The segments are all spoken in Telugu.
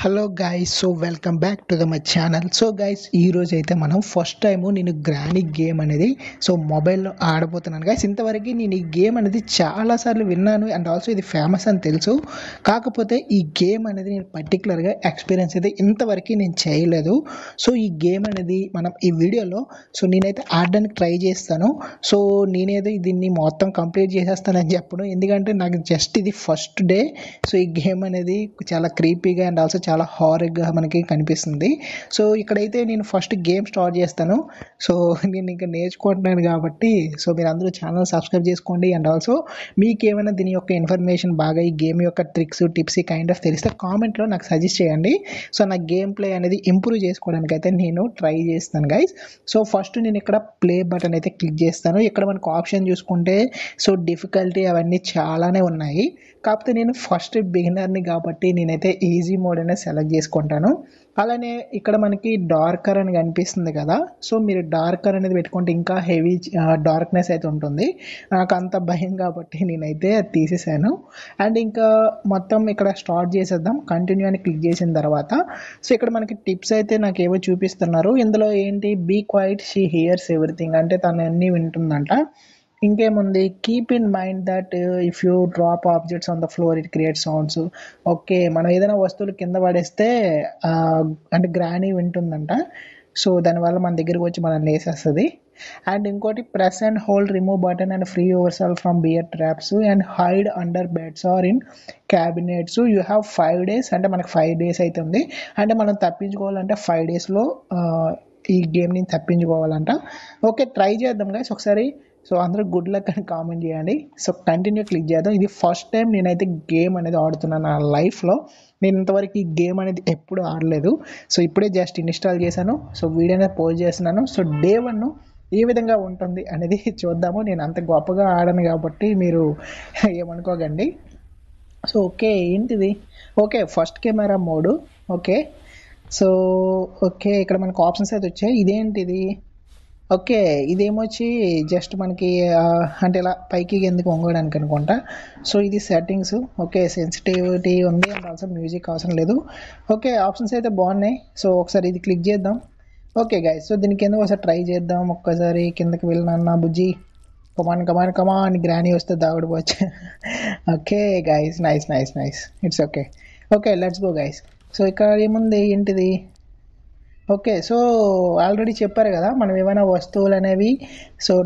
Hello guys, so welcome back to my channel. So guys, ఈరోజు అయితే మనం ఫస్ట్ టైము నేను గ్రానీ గేమ్ అనేది మొబైల్లో ఆడబోతున్నాను గైస్. ఇంతవరకు నేను ఈ గేమ్ అనేది చాలాసార్లు విన్నాను అండ్ ఆల్సో ఇది ఫేమస్ అని తెలుసు. కాకపోతే ఈ గేమ్ అనేది నేను పర్టికులర్గా ఎక్స్పీరియన్స్ అయితే ఇంతవరకు నేను చేయలేదు. సో ఈ గేమ్ అనేది మనం ఈ వీడియోలో నేనైతే ఆడడానికి ట్రై చేస్తాను. సో నేనైతే దీన్ని మొత్తం కంప్లీట్ చేసేస్తానని చెప్పను, ఎందుకంటే నాకు జస్ట్ ఇది ఫస్ట్ డే. సో ఈ గేమ్ అనేది చాలా క్రీపీగా అండ్ ఆల్సో చాలా హారర్గా మనకి కనిపిస్తుంది. సో ఇక్కడైతే నేను ఫస్ట్ గేమ్ స్టార్ట్ చేస్తాను. సో నేను ఇంకా నేర్చుకుంటున్నాను కాబట్టి మీరు అందరూ ఛానల్ సబ్స్క్రైబ్ చేసుకోండి. అండ్ ఆల్సో మీకు ఏమైనా దీని యొక్క ఇన్ఫర్మేషన్ బాగా ఈ గేమ్ యొక్క ట్రిక్స్ టిప్స్ కైండ్ ఆఫ్ తెలిస్తే కామెంట్లో నాకు సజెస్ట్ చేయండి. సో నా గేమ్ ప్లే అనేది ఇంప్రూవ్ చేసుకోవడానికి అయితే నేను ట్రై చేస్తాను గైస్. సో ఫస్ట్ నేను ఇక్కడ ప్లే బటన్ అయితే క్లిక్ చేస్తాను. ఇక్కడ మనకు ఆప్షన్ చూసుకుంటే డిఫికల్టీ అవన్నీ చాలానే ఉన్నాయి. కాకపోతే నేను ఫస్ట్ బిగినర్ని కాబట్టి నేనైతే ఈజీ మోడ్ అనేది సెలెక్ట్ చేసుకుంటాను. అలానే ఇక్కడ మనకి డార్కర్ అని కనిపిస్తుంది కదా, సో మీరు డార్కర్ అనేది పెట్టుకుంటే ఇంకా హెవీ డార్క్నెస్ అయితే ఉంటుంది. నాకు అంత భయం కాబట్టి నేనైతే అది తీసేసాను. అండ్ ఇంకా మొత్తం ఇక్కడ స్టార్ట్ చేసేద్దాం. కంటిన్యూ అని క్లిక్ చేసిన తర్వాత సో ఇక్కడ మనకి టిప్స్ అయితే నాకు ఏవో చూపిస్తున్నారు. ఇందులో ఏంటి, be quiet, she hears everything, అంటే తను అన్నీ వింటుందంట. ఇంకేముంది, keep in mind that if you drop objects on the floor it create sounds. Okay, మనం ఏదైనా వస్తువులు కింద పడేస్తే అంటే గ్రానీ వింటుందంట. సో దానివల్ల మన దగ్గరికి వచ్చి మనల్ని వేసేస్తుంది. అండ్ ఇంకోటి, press and hold remove button and free yourself from bear traps and hide under beds or in cabinets. You have 5 days, అంటే మనకు 5 days అయితే ఉంది. అంటే మనం తప్పించుకోవాలంటే 5 daysలో ఈ గేమ్ని తప్పించుకోవాలంట. ఓకే, ట్రై చేద్దాం గైస్ ఒకసారి. సో అందరూ గుడ్ లక్ అని కామెంట్ చేయండి. సో కంటిన్యూ క్లిక్ చేద్దాం. ఇది ఫస్ట్ టైం నేనైతే గేమ్ అనేది ఆడుతున్నాను నా లైఫ్లో. నేను ఇంతవరకు ఈ గేమ్ అనేది ఎప్పుడు ఆడలేదు. సో ఇప్పుడే జస్ట్ ఇన్స్టాల్ చేశాను. సో వీడియో అనేది పోస్ట్ చేస్తున్నాను. సో డే 1 ఏ విధంగా ఉంటుంది అనేది చూద్దాము. నేను అంత గొప్పగా ఆడను కాబట్టి మీరు ఏమనుకోకండి. సో ఓకే, ఏంటిది, okay first camera mode. Okay, so okay ఇక్కడ మనకు ఆప్షన్స్ అయితే వచ్చాయి. ఇదేంటిది, ఓకే ఇదేమొచ్చి జస్ట్ మనకి అంటే ఇలా పైకి ఎందుకు వంగడానికి అనుకుంటా. సో ఇది సెట్టింగ్స్. ఓకే, సెన్సిటివిటీ ఉంది అండ్ ఆల్సో మ్యూజిక్ అవసరం లేదు. ఓకే, ఆప్షన్స్ అయితే బాగున్నాయి. సో ఒకసారి ఇది క్లిక్ చేద్దాం. ఓకే గైస్, సో దీని కింద ఒకసారి ట్రై చేద్దాం. ఒక్కసారి కిందకి వెళ్ళినా బుజ్జి, కమాన్ కమాన్ కమాన్, గ్రానీ వస్తే దాగుడుపోవచ్చు. Okay guys, nice nice nice, it's okay. Okay let's go guys. So ఇక్కడ ఏముంది, ఏంటిది, ఓకే సో ఆల్రెడీ చెప్పారు కదా మనం ఏమైనా వస్తువులు అనేవి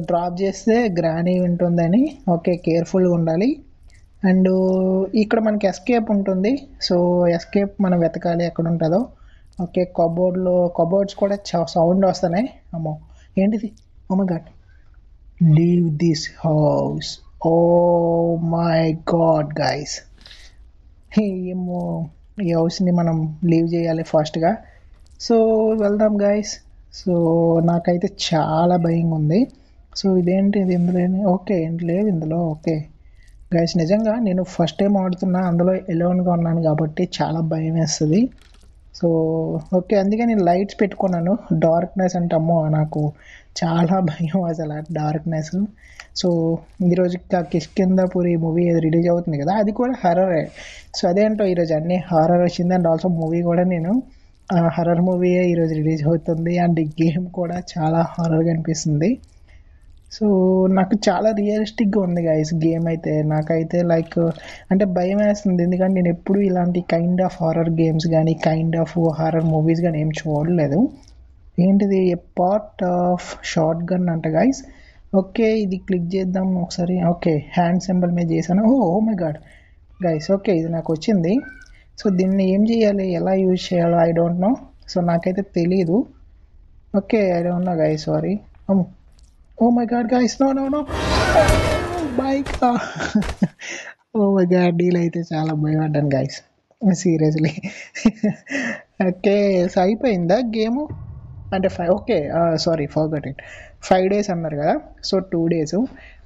డ్రాప్ చేస్తే గ్రానీ ఉంటుందని. ఓకే, కేర్ఫుల్గా ఉండాలి. అండ్ ఇక్కడ మనకి ఎస్కేప్ ఉంటుంది. సో ఎస్కేప్ మనం వెతకాలి ఎక్కడ ఉంటుందో. ఓకే, కబోర్డ్స్ కూడా సౌండ్ వస్తున్నాయి. అమ్మో ఏంటిది, oh my god, leave this house. Oh my god guys, ఏమో ఈ హౌస్ని మనం లీవ్ చేయాలి ఫాస్ట్గా. సో వెళ్దాం గైస్. సో నాకైతే చాలా భయంగా ఉంది. సో ఇదేంటి, ఇది ఇందులో ఓకే ఏంటి లేదు ఇందులో. ఓకే గైస్, నిజంగా నేను ఫస్ట్ టైం ఆడుతున్నా, అందులో ఎలోన్గా ఉన్నాను కాబట్టి చాలా భయం వేస్తుంది. సో ఓకే, అందుకే నేను లైట్స్ పెట్టుకున్నాను. డార్క్నెస్ అంటే అమ్మో నాకు చాలా భయం అసలు డార్క్నెస్. సో ఈరోజు కిష్కింధాపురి మూవీ రిలీజ్ అవుతుంది కదా, అది కూడా హర్రరే. సో అదేంటో ఈరోజు అన్ని హారర్ వచ్చింది. అండ్ ఆల్సో మూవీ కూడా నేను హర్రర్ మూవీయే ఈరోజు రిలీజ్ అవుతుంది. అండ్ ఈ గేమ్ కూడా చాలా హారర్గా అనిపిస్తుంది. సో నాకు చాలా రియలిస్టిక్గా ఉంది గైస్ గేమ్ అయితే. నాకైతే లైక్ అంటే భయం వేస్తుంది, ఎందుకంటే నేను ఎప్పుడు ఇలాంటి కైండ్ ఆఫ్ హారర్ గేమ్స్ కానీ కైండ్ ఆఫ్ హారర్ మూవీస్ కానీ ఏం చూడలేదు. ఏంటిది, a part of shotgun అంట గైస్. ఓకే ఇది క్లిక్ చేద్దాం ఒకసారి. ఓకే హ్యాండ్ సింబల్ మీద చేశాను. Oh my god guys, okay ఇది నాకు వచ్చింది. సో దీన్ని ఏం చేయాలి, ఎలా యూజ్ చేయాలో ఐ డోంట్ నో. సో నాకైతే తెలీదు. Okay I don't know guys, sorry. Oh my god guys, no no no bike. Oh my god, deal అయితే చాలా భయపడ్డాను గైస్ సీరియస్లీ. ఓకే సో అయిపోయిందా గేము, అంటే okay sorry forget it. 5 days అన్నారు కదా, సో 2 days,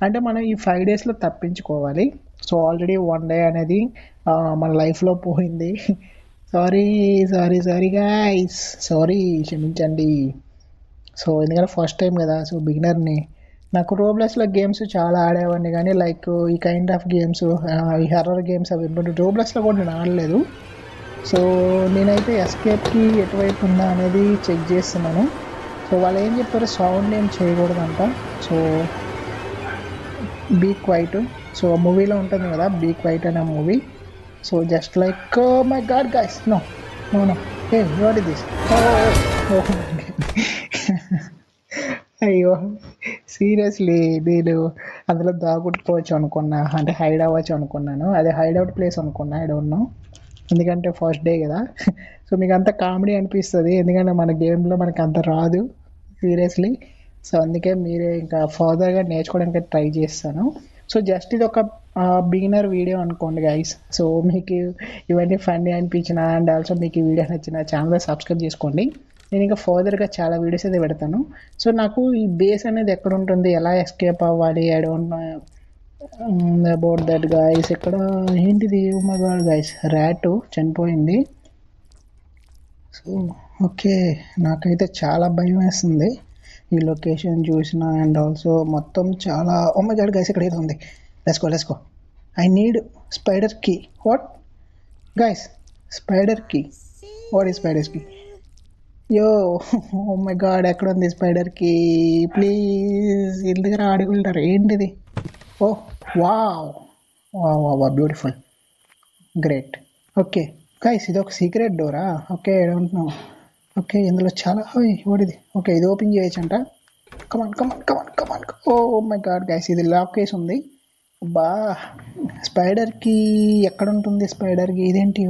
అంటే మనం ఈ 5 daysలో తప్పించుకోవాలి. సో ఆల్రెడీ 1 day అనేది మన లైఫ్లో పోయింది. Sorry sorry sorry guys, sorry క్షమించండి. సో ఎందుకంటే ఫస్ట్ టైం కదా, సో బిగినర్ని. నాకు రోబ్లెక్స్లో గేమ్స్ చాలా ఆడేవాడిని కానీ లైక్ ఈ కైండ్ ఆఫ్ గేమ్స్ ఈ హర్రర్ గేమ్స్ అవి రోబ్లెక్స్లో కూడా నేను ఆడలేదు. సో నేనైతే ఎస్కేప్కి ఎటువైపు ఉందా అనేది చెక్ చేస్తున్నాను. సో వాళ్ళు ఏం చెప్పారు, సౌండ్ ఏం చేయకూడదంట. So be quiet. సో మూవీలో ఉంటుంది కదా బీ క్వైట్ అనే movie. So just like my god guys, no no no, hey what is this, oh అయ్యో సీరియస్లీ నేను అందులో దాగుట్టుకోవచ్చు అనుకున్నా, అంటే హైడ్ అవ్వచ్చు అనుకున్నాను. అదే హైడౌట్ ప్లేస్ అనుకున్నా, ఐ డోంట్ నో. ఎందుకంటే ఫస్ట్ డే కదా. సో మీకు అంత కామెడీ అనిపిస్తుంది, ఎందుకంటే మన గేమ్లో మనకు అంత రాదు సీరియస్లీ. సో అందుకే మీరే ఇంకా ఫర్దర్గా నేర్చుకోవడానికి ట్రై చేస్తాను. సో జస్ట్ ఇది ఒక బిగినర్ వీడియో అనుకోండి గైస్. సో మీకు ఇవన్నీ ఫన్నీ అనిపించిన అండ్ ఆల్సో మీకు ఈ వీడియో నచ్చిన ఛానల్ సబ్స్క్రైబ్ చేసుకోండి. నేను ఇంకా ఫర్దర్గా చాలా వీడియోస్ అయితే పెడతాను. సో నాకు ఈ బేస్ అనేది ఎక్కడ ఉంటుంది, ఎలా ఎస్కేప్ అవ్వాలి, I don't know about that guys. ఇక్కడ ఏంటిది, oh my god guys, rat చనిపోయింది. సో ఓకే, నాకైతే చాలా భయం వేస్తుంది ఈ లొకేషన్ చూసిన అండ్ ఆల్సో మొత్తం చాలా. ఓ మై గాడ్ గైస్, ఇక్కడ ఏదో ఉంది. Let's go. I need spider key. What guys, spider key? What is spider key? Yo, oh my God, ఎక్కడ ఉంది స్పైడర్ కీ? ప్లీజ్ ఎందుకు అడుగుంటారు, ఏంటిది? Oh wow wow wow, beautiful, great. Okay guys, ఇది ఒక సీక్రెట్ డోరా? Okay, I don't know. Okay, ఇందులో చాలా ఓడిది. ఓకే, ఇది ఓపెన్ చేయొచ్చంట. Come on come on come on come on. Oh my god guys, ఇది లాక్ కేస్ ఉంది. బా, స్పైడర్కి ఎక్కడ ఉంటుంది స్పైడర్కి? ఇదేంటి?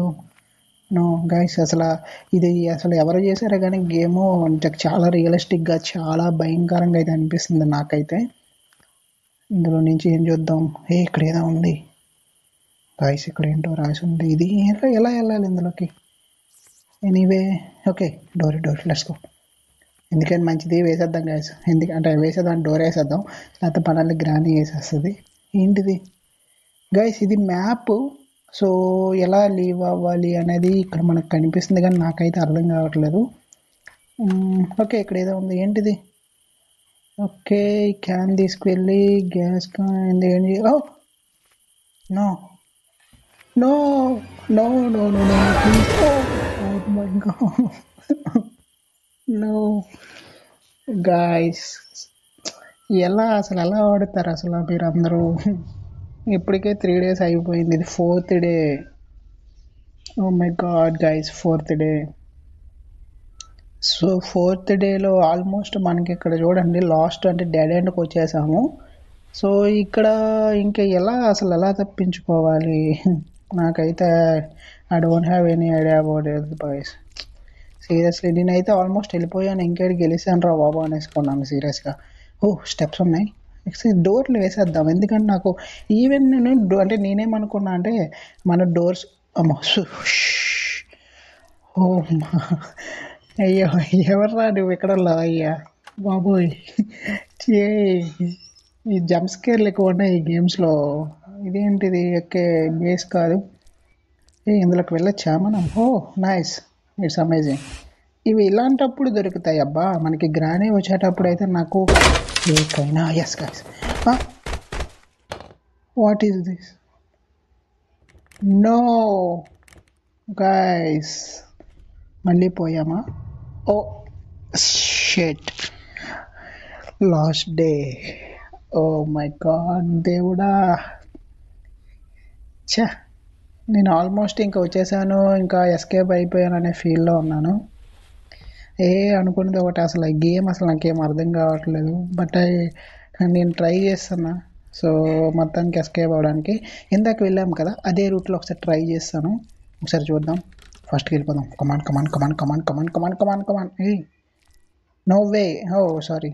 నో గైస్, అసలు ఎవరు చేశారో కానీ గేమ్ చాలా రియలిస్టిక్గా, చాలా భయంకరంగా అయితే అనిపిస్తుంది నాకైతే. ఇందులో నుంచి ఏం చూద్దాం? ఇక్కడ ఏదో ఉంది గైస్, ఇక్కడ ఏంటో రాసి ఉంది. ఇది ఎలా వెళ్ళాలి ఇందులోకి? Anyway, okay, door let's go. ఎందుకంటే మంచిది వేసేద్దాం గైస్, ఎందుకంటే వేసేద్దాం, డోర్ వేసేద్దాం, లేకపోతే మనల్ని గ్రాని వేసేస్తుంది. ఏంటిది గైస్? ఇది మ్యాప్. సో ఎలా లీవ్ అవ్వాలి అనేది ఇక్కడ మనకు కనిపిస్తుంది, కానీ నాకైతే అర్థం కావట్లేదు. ఓకే, ఇక్కడ ఏదో ఉంది, ఏంటిది? ఓకే, క్యాన్ తీసుకువెళ్ళి గ్యాస్ ఏంటి? Oh no no no no no no, please. Oh my god, no guys, ఎలా ఆడుతారు అసలు మీరు అందరూ? ఇప్పటికే 3 days అయిపోయింది, ఇది 4th day. Oh my god guys, 4th day. So 4th డేలో ఆల్మోస్ట్ మనకి ఇక్కడ చూడండి, లాస్ట్ అంటే డెడ్ ఎండ్కి వచ్చేసాము. సో ఇక్కడ ఇంకా ఎలా తప్పించుకోవాలి? నాకైతే I don't have any idea about it boys. Seriously నేనైతే ఆల్మోస్ట్ వెళ్ళిపోయాను, ఇంకేడికి గెలిచాను రా బాబు అనేసుకున్నాను సీరియస్గా. ఓ స్టెప్స్ ఉన్నాయి, డోర్లు వేసేద్దాం. ఎందుకంటే నాకు ఈవెన్ అంటే నేనేమనుకున్నా అంటే మన డోర్స్, ఓ అయ్యో, ఎవర్రా నువ్వు ఎక్కడ అయ్యా బాబోయ్. ఈ జంప్ స్కేర్లు ఎక్కువ ఉన్నాయి ఈ గేమ్స్లో. ఇదేంటిది? ఓకే, బేస్ కాదు. ఇందులోకి వెళ్ళొచ్చా మనం? Oh nice, it's amazing. ఇవి ఇలాంటప్పుడు దొరుకుతాయి అబ్బా, మనకి గ్రానీ వచ్చేటప్పుడు అయితే నాకు ఏకైనా. Yes guys, what is this? No guys, మళ్ళీ పోయామా? Oh shit, last day. Oh my god దేవుడా, ఛా, నేను ఆల్మోస్ట్ ఇంకా వచ్చేసాను, ఇంకా ఎస్కేప్ అయిపోయాను అనే ఫీల్లో ఉన్నాను. అనుకున్నది ఒకటి, అసలు ఈ గేమ్ అసలు నాకేం అర్థం కావట్లేదు. బట్ నేను ట్రై చేస్తున్నా. సో మొత్తానికి ఎస్కేప్ అవ్వడానికి ఇందాక వెళ్ళాము కదా, అదే రూట్లో ఒకసారి ట్రై చేస్తాను. ఒకసారి చూద్దాం. ఫస్ట్కి వెళ్ళిపోదాం. కమాన్ come on come on come on come on come on come on కమాన్. నో వే, ఓ సారీ.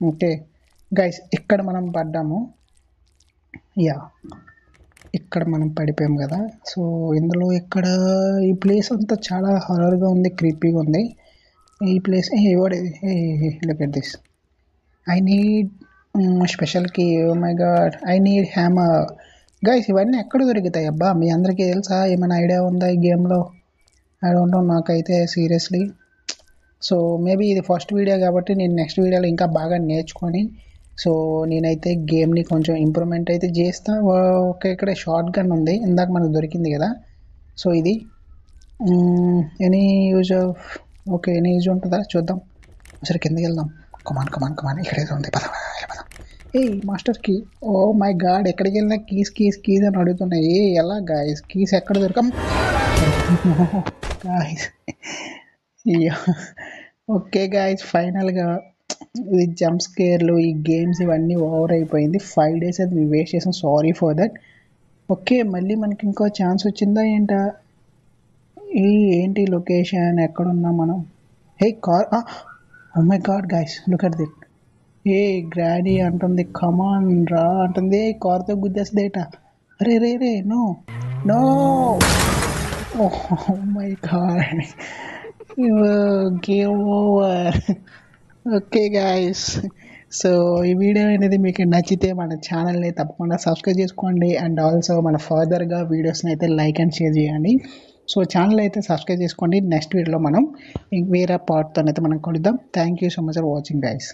ఓకే గైస్, ఇక్కడ మనం పడ్డాము. యా, ఇక్కడ మనం పడిపోయాం కదా. సో ఇందులో ఇక్కడ ఈ ప్లేస్ అంతా చాలా హారర్గా ఉంది, క్రీపీగా ఉంది ఈ place. Look at this, I need special key. Oh my god, I need hammer. Guys ఇవన్నీ ఎక్కడ దొరుకుతాయి అబ్బా? మీ అందరికీ తెలుసా? ఏమైనా ఐడియా ఉందా ఈ గేమ్లో? ఐ డోంట్ నో నాకైతే సీరియస్లీ. సో మేబీ ఇది ఫస్ట్ వీడియో కాబట్టి నేను నెక్స్ట్ వీడియోలో ఇంకా బాగా నేర్చుకొని, సో నేనైతే గేమ్ని కొంచెం ఇంప్రూవ్మెంట్ అయితే చేస్తా. ఓకే, ఇక్కడ షార్ట్ గన్ ఉంది, ఇందాక మనకు దొరికింది కదా. సో ఇది any use of okay any use ఉంటుందా చూద్దాం. సరే కిందకి వెళ్దాం. కమాన్ కమాన్ కమాన్ ఇక్కడ ఏదో ఉంది. పద పద. A master key. Oh my god ఎక్కడికి వెళ్ళినా కీస్ కీస్ కీస్ అని అడుగుతున్నాయి. ఎలా గాయస్ కీస్ ఎక్కడ దొరకం గాయస్. ఓకే గాయస్ ఫైనల్గా ఈ జంప్ స్కేర్లు ఈ గేమ్స్ ఇవన్నీ ఓవర్ అయిపోయింది. 5 days అది వేస్ట్ చేసాం. Sorry for that. ఓకే మళ్ళీ మనకి ఇంకో ఛాన్స్ వచ్చిందా ఏంటా? ఏంటి లొకేషన్ ఎక్కడున్నాం మనం? Hey car. Oh my god guys look at that. ఏ గ్రాడీ అంటుంది కమాన్ రా అంటుంది. కార్తో గుద్దేస్తుందేట. అరే రే రే no no. Oh my god game over. Okay guys so ఈ వీడియో అనేది మీకు నచ్చితే మన ఛానల్ని తప్పకుండా సబ్స్క్రైబ్ చేసుకోండి. అండ్ ఆల్సో మన ఫర్దర్గా వీడియోస్ని అయితే లైక్ అండ్ షేర్ చేయండి. సో ఛానల్ అయితే సబ్స్క్రైబ్ చేసుకోండి. నెక్స్ట్ వీడియోలో మనం వేరే పార్ట్తో అయితే మనం కలుద్దాం. Thank you so much for watching guys.